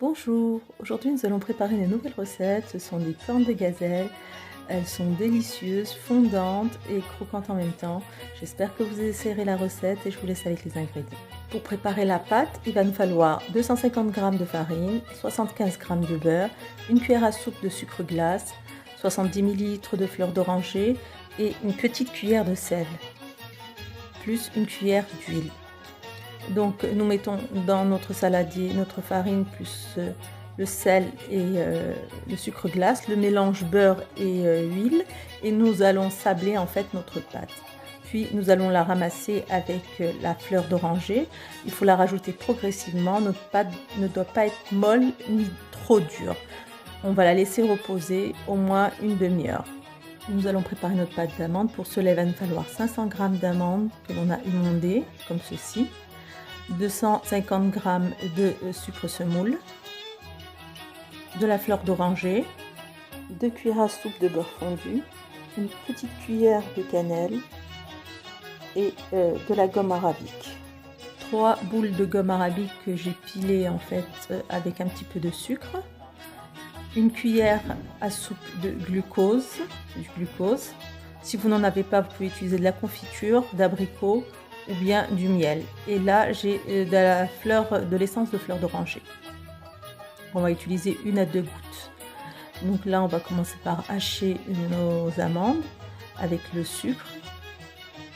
Bonjour, aujourd'hui nous allons préparer une nouvelle recette. Ce sont des cornes de gazelle. Elles sont délicieuses, fondantes et croquantes en même temps. J'espère que vous essayerez la recette et je vous laisse avec les ingrédients. Pour préparer la pâte, il va nous falloir 250 g de farine, 75 g de beurre, une cuillère à soupe de sucre glace, 70 ml de fleur d'oranger et une petite cuillère de sel, plus une cuillère d'huile. Donc nous mettons dans notre saladier notre farine plus le sel et le sucre glace, le mélange beurre et huile, et nous allons sabler en fait notre pâte. Puis nous allons la ramasser avec la fleur d'oranger. Il faut la rajouter progressivement. Notre pâte ne doit pas être molle ni trop dure. On va la laisser reposer au moins une demi-heure. Nous allons préparer notre pâte d'amande. Pour cela, il va nous falloir 500 g d'amandes que l'on a émondées comme ceci, 250 g de sucre semoule, de la fleur d'oranger, 2 cuillères à soupe de beurre fondu, une petite cuillère de cannelle et de la gomme arabique. 3 boules de gomme arabique que j'ai pilées en fait avec un petit peu de sucre, une cuillère à soupe de glucose, du glucose. Si vous n'en avez pas, vous pouvez utiliser de la confiture, d'abricot ou bien du miel. Et là j'ai de l'essence de fleur d'oranger. On va utiliser 1 à 2 gouttes. Donc là on va commencer par hacher nos amandes avec le sucre.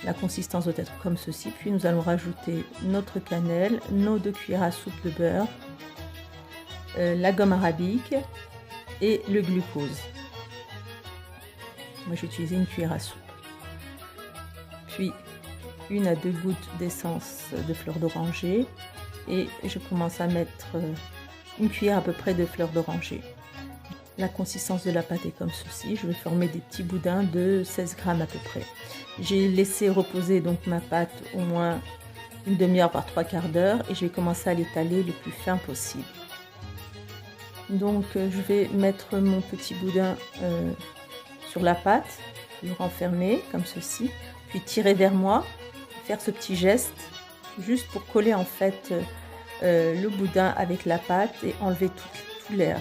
La consistance doit être comme ceci. Puis nous allons rajouter notre cannelle, nos 2 cuillères à soupe de beurre, la gomme arabique et le glucose. Moi j'ai utilisé une cuillère à soupe. Puis 1 à 2 gouttes d'essence de fleur d'oranger et je commence à mettre une cuillère à peu près de fleur d'oranger. La consistance de la pâte est comme ceci. Je vais former des petits boudins de 16 g à peu près. J'ai laissé reposer donc ma pâte au moins une demi-heure par 3/4 d'heure et je vais commencer à l'étaler le plus fin possible. Donc je vais mettre mon petit boudin sur la pâte, le renfermer comme ceci, puis tirer vers moi, faire ce petit geste juste pour coller en fait le boudin avec la pâte et enlever tout l'air.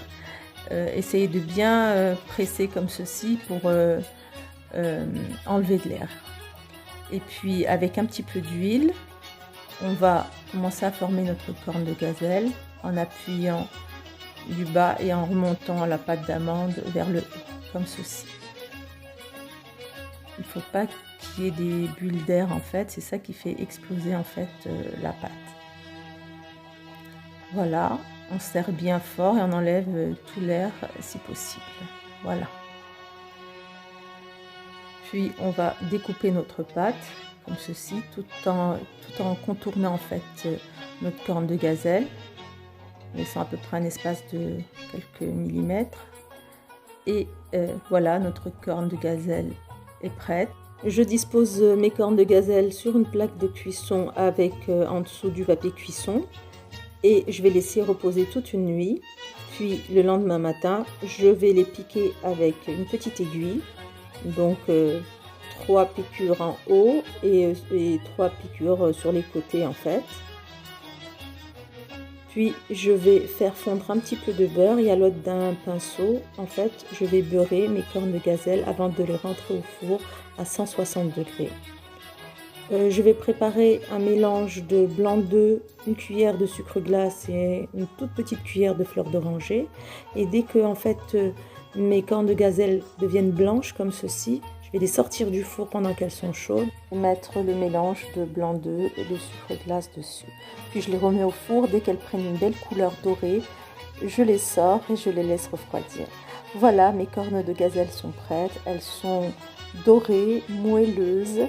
Essayez de bien presser comme ceci pour enlever de l'air. Et puis avec un petit peu d'huile, on va commencer à former notre corne de gazelle en appuyant du bas et en remontant la pâte d'amande vers le haut, comme ceci. Il ne faut pas qu'il y ait des bulles d'air en fait, c'est ça qui fait exploser en fait la pâte. Voilà, on serre bien fort et on enlève tout l'air si possible. Voilà. Puis on va découper notre pâte comme ceci, tout en contournant en fait notre corne de gazelle, laissant à peu près un espace de quelques millimètres. Et voilà, notre corne de gazelle est prête. Je dispose mes cornes de gazelle sur une plaque de cuisson avec en dessous du papier cuisson et je vais laisser reposer toute une nuit. Puis le lendemain matin, je vais les piquer avec une petite aiguille, donc 3 piqûres en haut et 3 piqûres sur les côtés en fait. Puis je vais faire fondre un petit peu de beurre et à l'aide d'un pinceau, en fait, je vais beurrer mes cornes de gazelle avant de les rentrer au four à 160 degrés. Je vais préparer un mélange de blanc d'œuf, une cuillère de sucre glace et une toute petite cuillère de fleur d'oranger. Et dès que en fait mes cornes de gazelle deviennent blanches comme ceci, je vais les sortir du four pendant qu'elles sont chaudes et mettre le mélange de blanc d'œuf et de sucre glace dessus. Puis je les remets au four. Dès qu'elles prennent une belle couleur dorée, je les sors et je les laisse refroidir. Voilà, mes cornes de gazelle sont prêtes. Elles sont dorées, moelleuses,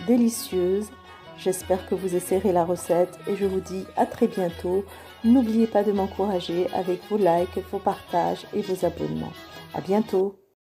délicieuses. J'espère que vous essayerez la recette et je vous dis à très bientôt. N'oubliez pas de m'encourager avec vos likes, vos partages et vos abonnements. À bientôt.